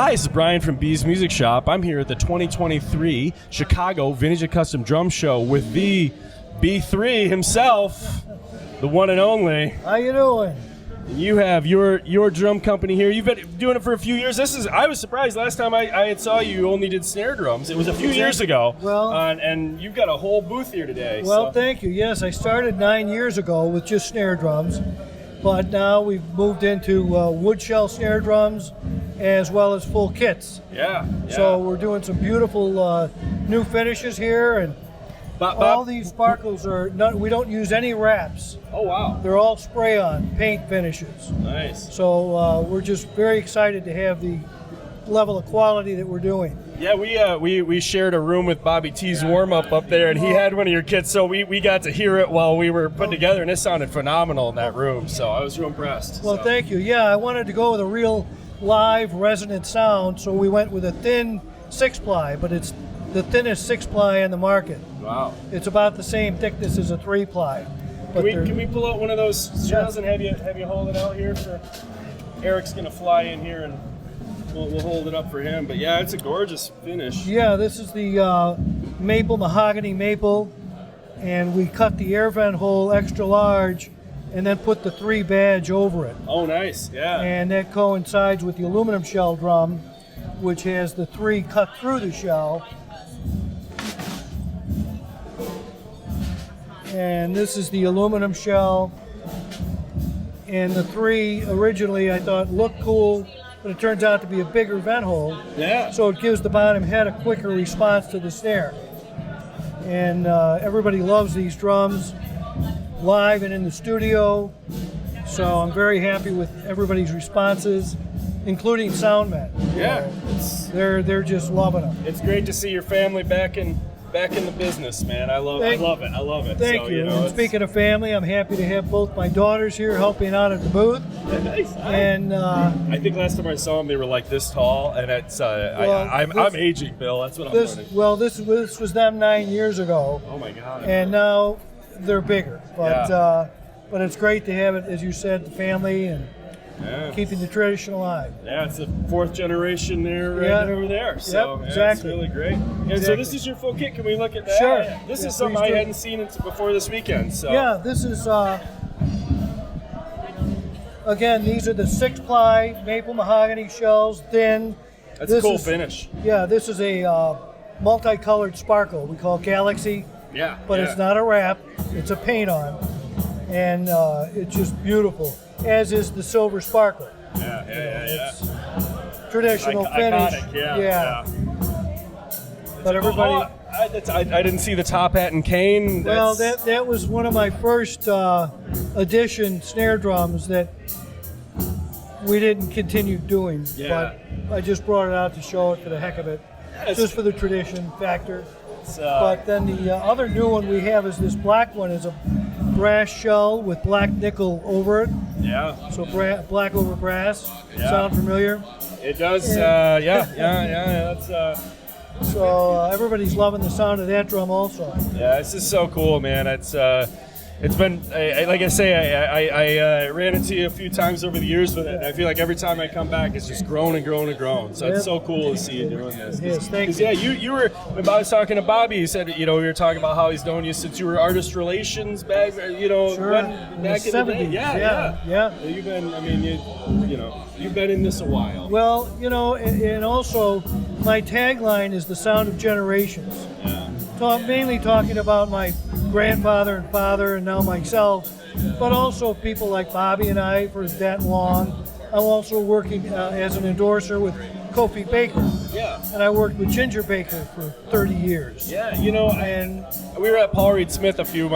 Hi, this is Brian from B's Music Shop. I'm here at the 2023 Chicago Vintage and Custom Drum Show with the B3 himself, the one and only. How you doing? You have your drum company here. You've been doing it for a few years. I was surprised last time I had saw you only did snare drums. It was a few years ago. Well, and you've got a whole booth here today. Well, so. Thank you. Yes, I started 9 years ago with just snare drums, but now we've moved into wood shell snare drums as well as full kits. Yeah. So we're doing some beautiful new finishes here, and all these sparkles are not. We don't use any wraps. Oh wow! They're all spray-on paint finishes. Nice. So we're just very excited to have the level of quality that we're doing. Yeah, we shared a room with Bobby T's warm-up up there, and he had one of your kits, so we got to hear it while we were putting together, and it sounded phenomenal in that room. So I was real impressed. Well, thank you. Yeah, I wanted to go with a real live resonant sound, so we went with a thin 6-ply, but it's the thinnest 6-ply on the market. Wow. It's about the same thickness as a 3-ply. Can we pull out one of those shells and have you hold it out here? Eric's gonna fly in here and we'll hold it up for him. But yeah, it's a gorgeous finish. Yeah, this is the mahogany maple, and we cut the air vent hole extra large and then put the 3 badge over it. Oh, nice. Yeah. And that coincides with the aluminum shell drum, which has the 3 cut through the shell. And this is the aluminum shell. And the 3 originally I thought looked cool, but it turns out to be a bigger vent hole. Yeah. So it gives the bottom head a quicker response to the snare. And everybody loves these drums, live and in the studio. So I'm very happy with everybody's responses, including Soundmen. Yeah. They're just loving them. It's great to see your family back in the business, man. I love it. Thank you. And speaking of family, I'm happy to have both my daughters here helping out at the booth. Nice. And I think last time I saw them, they were like this tall, and it's I'm aging, Bill. That's what I'm learning. Well, this was them 9 years ago. Oh my God. And now they're bigger, but it's great to have it, as you said, the family and keeping the tradition alive. Yeah, it's the 4th generation there, right over there. So exactly. It's really great. And so this is your full kit. Can we look at that? Sure. This is something I hadn't seen before this weekend. So yeah, this is again. These are the 6-ply maple mahogany shells, thin. That's a cool finish. Yeah, this is a multicolored sparkle. We call Galaxy. Yeah. But it's not a wrap. It's a paint on, and it's just beautiful. As is the silver sparkle. Yeah. It's traditional finish. Iconic, yeah. But everybody. I didn't see the top hat and cane. Well, that was one of my first edition snare drums that we didn't continue doing. Yeah. But I just brought it out to show it for the heck of it, just for the tradition factor. But then the other new one we have is this black one. Is a brass shell with black nickel over it. Yeah. So black over brass. Yeah. Sound familiar? It does. Yeah. That's. So everybody's loving the sound of that drum also. Yeah, this is so cool, man. It's been, like I say, I ran into you a few times over the years with it, and I feel like every time I come back, it's just grown and grown and grown. So it's so cool to see you doing this. Yes, thank you. Yeah, you were, when I was talking to Bobby, he said, we were talking about how he's known you since you were artist relations back, Sure. back in the day. Yeah. You've been, you've been in this a while. Well, and also my tagline is the sound of generations. Yeah. So I'm mainly talking about my grandfather and father and now myself, but also people like Bobby and I for that long. I'm also working as an endorser with Kofi Baker. Yeah. And I worked with Ginger Baker for 30 years. Yeah, and we were at Paul Reed Smith a few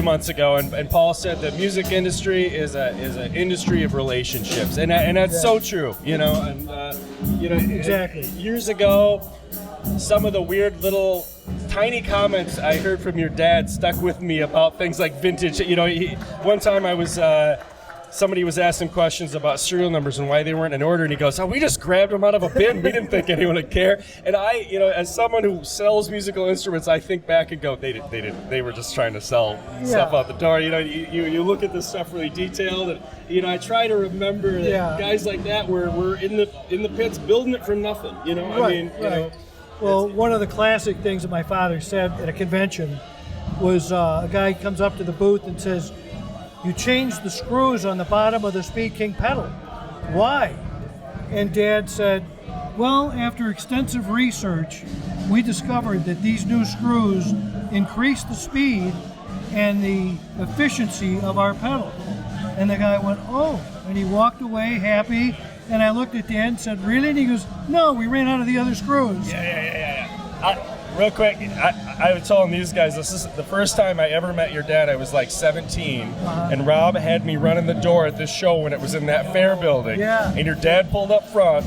months ago, and Paul said the music industry is an industry of relationships, and that's so true. Exactly. Years ago, some of the weird little tiny comments I heard from your dad stuck with me about things like vintage. One time I was somebody was asking questions about serial numbers and why they weren't in order, and he goes, "Oh, we just grabbed them out of a bin. We didn't think anyone would care." And I, as someone who sells musical instruments, I think back and go, they didn't. They were just trying to sell stuff out the door. You look at this stuff really detailed, and I try to remember that guys like that were in the pits building it from nothing. Right. Well, one of the classic things that my father said at a convention was a guy comes up to the booth and says, "You changed the screws on the bottom of the Speed King pedal. Why?" And Dad said, "Well, after extensive research, we discovered that these new screws increase the speed and the efficiency of our pedal." And the guy went, "Oh," and he walked away happy. And I looked at Dan and said, "Really?" And he goes, "No, we ran out of the other screws." Real quick, I was telling these guys, this is the first time I ever met your dad. I was like 17, and Rob had me running the door at this show when it was in that fair building. Yeah. And your dad pulled up front,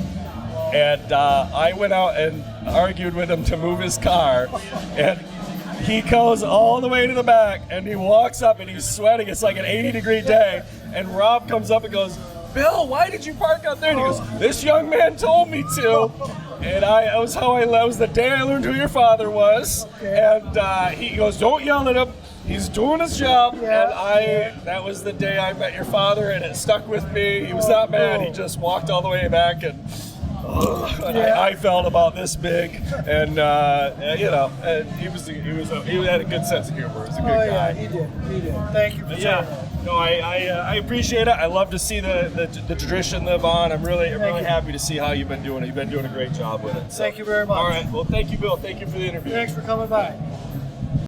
and I went out and argued with him to move his car, and he goes all the way to the back, and he walks up, and he's sweating. It's like an 80-degree day, and Rob comes up and goes, "Bill, why did you park out there?" And he goes, "This young man told me to." And that was the day I learned who your father was. And he goes, "Don't yell at him. He's doing his job." And that was the day I met your father, and it stuck with me. He was not mad. He just walked all the way back, and I felt about this big. And he had a good sense of humor. He was a good guy. He did. Thank you for saying that. No, I appreciate it. I love to see the tradition live on. I'm really happy to see how you've been doing it. You've been doing a great job with it. So. Thank you very much. All right. Well, thank you, Bill. Thank you for the interview. Thanks for coming by.